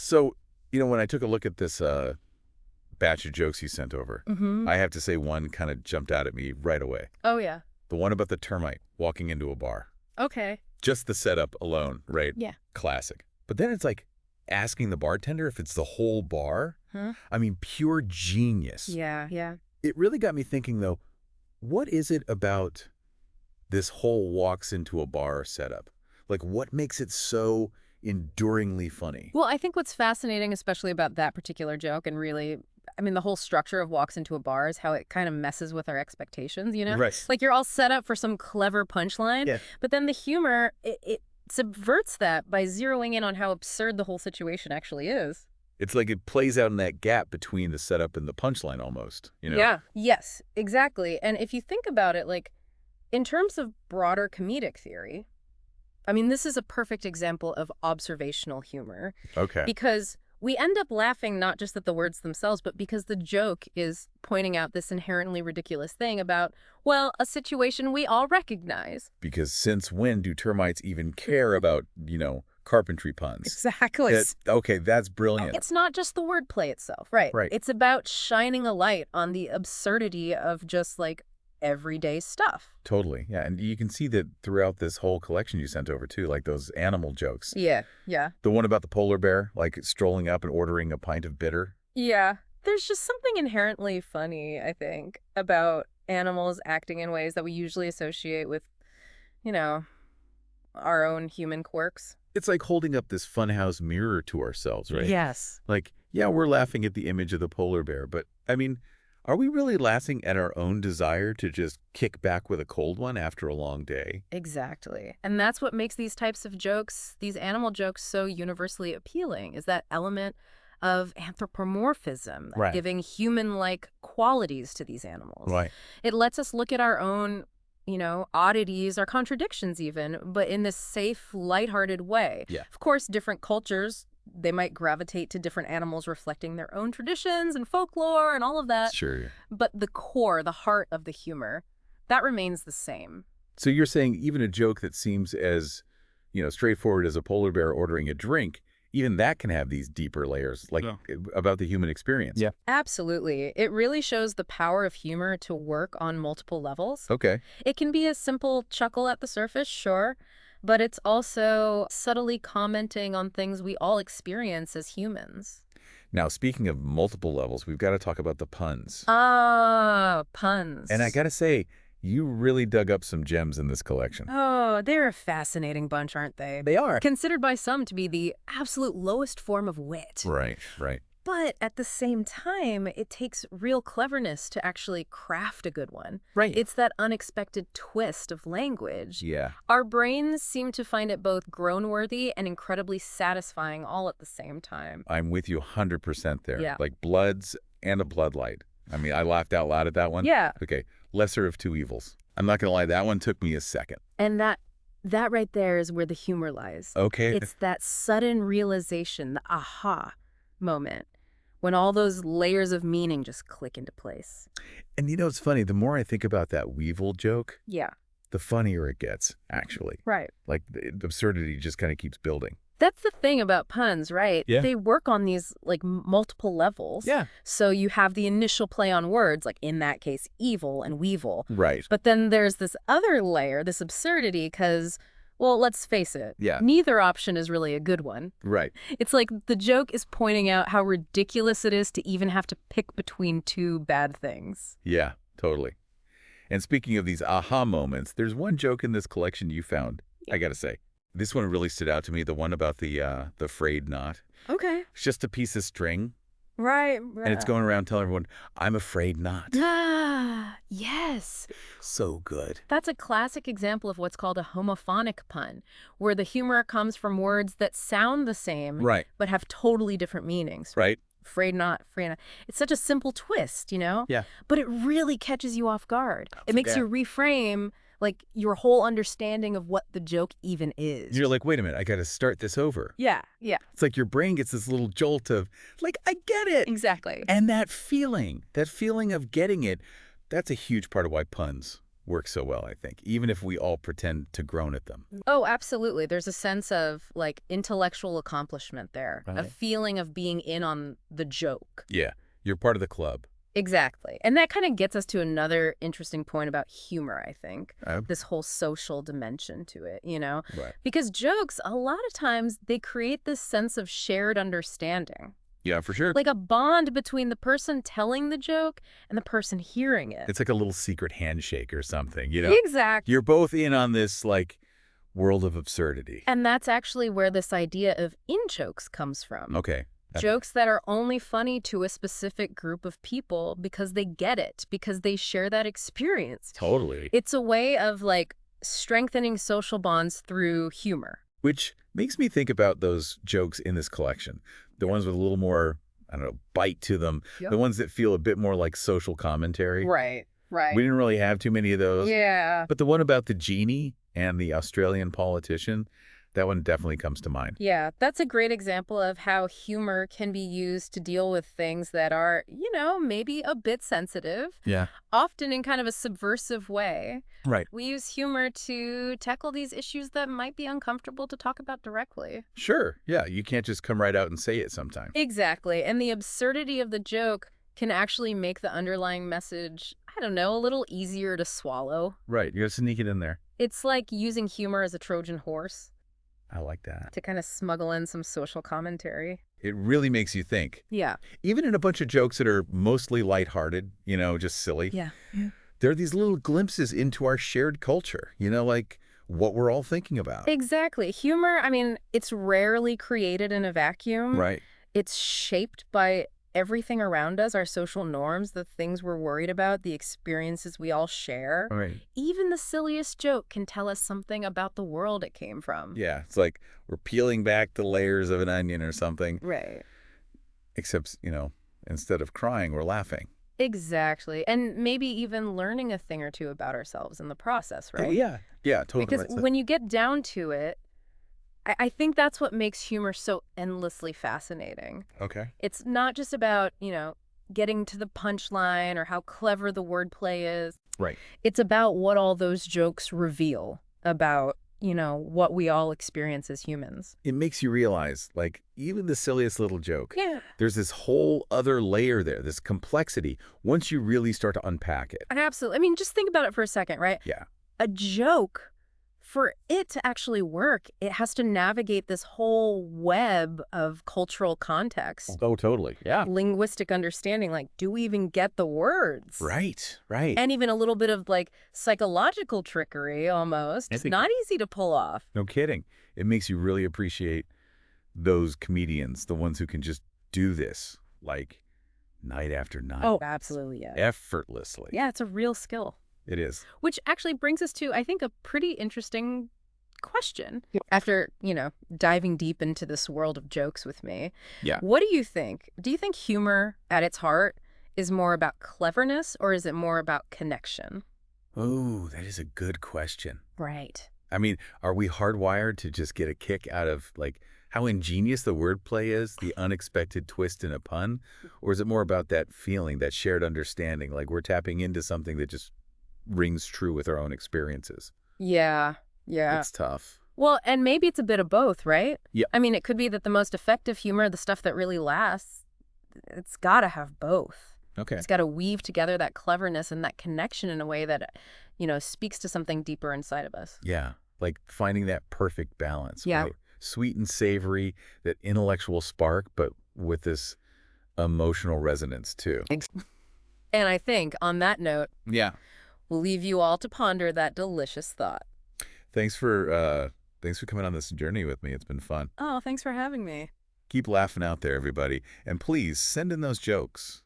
So, when I took a look at this batch of jokes you sent over, I have to say one kind of jumped out at me right away. Oh, yeah. The one about the termite walking into a bar. Okay. Just the setup alone, right? Yeah. Classic. But then it's like asking the bartender if it's the whole bar. Huh? I mean, pure genius. Yeah, yeah. It really got me thinking, though, what is it about this whole walks into a bar setup? Like, what makes it so enduringly funny? Well, I think what's fascinating, especially about that particular joke, and really, I mean, the whole structure of walks into a bar is how it kind of messes with our expectations, you know? Right. Like, you're all set up for some clever punchline, but then the humor, it subverts that by zeroing in on how absurd the whole situation actually is. It's like it plays out in that gap between the setup and the punchline almost, Yeah. Yes, exactly. And if you think about it, like, in terms of broader comedic theory, I mean, this is a perfect example of observational humor. Okay. Because we end up laughing not just at the words themselves, but because the joke is pointing out this inherently ridiculous thing about, well, a situation we all recognize. Because since when do termites even care about, carpentry puns? Exactly. Okay, that's brilliant. It's not just the wordplay itself, right? Right. It's about shining a light on the absurdity of just, like, everyday stuff. Totally, yeah. And you can see that throughout this whole collection you sent over, too, like those animal jokes. Yeah, yeah. The one about the polar bear, like strolling up and ordering a pint of bitter. Yeah. There's just something inherently funny, I think, about animals acting in ways that we usually associate with, our own human quirks. It's like holding up this funhouse mirror to ourselves, right? Yes. Like, yeah, we're laughing at the image of the polar bear, but, I mean, are we really laughing at our own desire to just kick back with a cold one after a long day? Exactly. And that's what makes these types of jokes, these animal jokes, so universally appealing, is that element of anthropomorphism, Right. giving human-like qualities to these animals. Right. It lets us look at our own, oddities, our contradictions even, but in this safe, lighthearted way. Yeah. Of course, different cultures, they might gravitate to different animals reflecting their own traditions and folklore and all of that. Sure. But the core, the heart of the humor, that remains the same. So you're saying even a joke that seems as, straightforward as a polar bear ordering a drink, even that can have these deeper layers, like about the human experience. Yeah. Absolutely. It really shows the power of humor to work on multiple levels. Okay. It can be a simple chuckle at the surface, sure, but it's also subtly commenting on things we all experience as humans. Now, speaking of multiple levels, we've got to talk about the puns. Ah, puns. And I got to say, you really dug up some gems in this collection. Oh, they're a fascinating bunch, aren't they? They are. Considered by some to be the absolute lowest form of wit. Right, right. But at the same time, it takes real cleverness to actually craft a good one. Right. It's that unexpected twist of language. Yeah. Our brains seem to find it both groan-worthy and incredibly satisfying all at the same time. I'm with you 100% there. Yeah. Like Bloods and a Bloodlight. I mean, I laughed out loud at that one. Yeah. Okay, lesser of two evils. I'm not going to lie, that one took me a second. And that right there is where the humor lies. Okay. It's that sudden realization, the aha moment, when all those layers of meaning just click into place. And it's funny, the more I think about that Weevil joke, Yeah. the funnier it gets, actually. Right. Like, the absurdity just kind of keeps building. That's the thing about puns, right? Yeah. They work on these, like, multiple levels. Yeah. So you have the initial play on words, like in that case, evil and weevil. Right. But then there's this other layer, this absurdity, because, well, let's face it. Yeah. Neither option is really a good one. Right. It's like the joke is pointing out how ridiculous it is to even have to pick between two bad things. Yeah, totally. And speaking of these aha moments, there's one joke in this collection you found, I got to say. This one really stood out to me, the one about the frayed knot. Okay. It's just a piece of string, Right. and it's going around telling everyone, I'm afraid not. Ah, yes. So good. That's a classic example of what's called a homophonic pun, where the humor comes from words that sound the same, Right. but have totally different meanings. Right? Afraid not, afraid not. It's such a simple twist, Yeah. But it really catches you off guard. It makes you reframe, like, your whole understanding of what the joke even is. You're like, wait a minute, I got to start this over. Yeah, yeah. It's like your brain gets this little jolt of, like, I get it. Exactly. And that feeling of getting it, that's a huge part of why puns work so well, I think, even if we all pretend to groan at them. Oh, absolutely. There's a sense of like intellectual accomplishment there, a Right. feeling of being in on the joke. Yeah, you're part of the club. Exactly. And that kind of gets us to another interesting point about humor, I think. Uh, This whole social dimension to it, you know? right. Because jokes, a lot of times, they create this sense of shared understanding, Yeah, for sure. like a bond between the person telling the joke and the person hearing it. It's like a little secret handshake or something, Exactly. You're both in on this, like, world of absurdity. And that's actually where this idea of in-jokes comes from. Okay. Jokes that are only funny to a specific group of people because they get it, because they share that experience. Totally. It's a way of, like, strengthening social bonds through humor. Which makes me think about those jokes in this collection. The ones with a little more, I don't know, bite to them. Yep. The ones that feel a bit more like social commentary. Right, right. We didn't really have too many of those. Yeah. But the one about the genie and the Australian politician, that one definitely comes to mind. Yeah, that's a great example of how humor can be used to deal with things that are, maybe a bit sensitive, Yeah. often in kind of a subversive way. Right. We use humor to tackle these issues that might be uncomfortable to talk about directly. Sure. Yeah. You can't just come right out and say it sometimes. Exactly. And the absurdity of the joke can actually make the underlying message, I don't know, a little easier to swallow. Right. You gotta sneak it in there. It's like using humor as a Trojan horse I like that. to kind of smuggle in some social commentary. It really makes you think. Yeah. Even in a bunch of jokes that are mostly lighthearted, just silly, Yeah. there are these little glimpses into our shared culture, like what we're all thinking about. Exactly. Humor, I mean, it's rarely created in a vacuum. Right. It's shaped by everything around us, our social norms, the things we're worried about, the experiences we all share. Right. Even the silliest joke can tell us something about the world it came from. Yeah. It's like we're peeling back the layers of an onion or something, Right. except, instead of crying, we're laughing. Exactly. And maybe even learning a thing or two about ourselves in the process, right? Yeah. Yeah, totally. Because when you get down to it, I think that's what makes humor so endlessly fascinating. Okay. It's not just about, getting to the punchline or how clever the wordplay is. Right. It's about what all those jokes reveal about, what we all experience as humans. It makes you realize, like, even the silliest little joke, Yeah. there's this whole other layer there, this complexity, once you really start to unpack it. Absolutely. I mean, just think about it for a second, right? Yeah. A joke, for it to actually work, it has to navigate this whole web of cultural context, Oh, totally. Yeah. linguistic understanding, like, do we even get the words? Right. Right. And even a little bit of, like, psychological trickery almost. I It's think- not easy to pull off. No kidding. It makes you really appreciate those comedians, the ones who can just do this, like, night after night. Oh, absolutely, yeah. Effortlessly. Yeah, it's a real skill. It is. Which actually brings us to, I think, a pretty interesting question. After, diving deep into this world of jokes with me. Yeah. What do you think? Do you think humor at its heart is more about cleverness or is it more about connection? Oh, that is a good question. Right. I mean, are we hardwired to just get a kick out of, like, how ingenious the wordplay is, the unexpected twist in a pun? Or is it more about that feeling, that shared understanding, like we're tapping into something that just rings true with our own experiences? Yeah. Yeah. It's tough. Well, and maybe it's a bit of both, right? Yeah. I mean, it could be that the most effective humor, the stuff that really lasts, it's got to have both. Okay. It's got to weave together that cleverness and that connection in a way that, speaks to something deeper inside of us. Yeah. Like finding that perfect balance. Yeah. Right? Sweet and savory, that intellectual spark, but with this emotional resonance too. And I think on that note, Yeah. we'll leave you all to ponder that delicious thought. Thanks for coming on this journey with me. It's been fun. Oh, thanks for having me. Keep laughing out there, everybody. And please send in those jokes.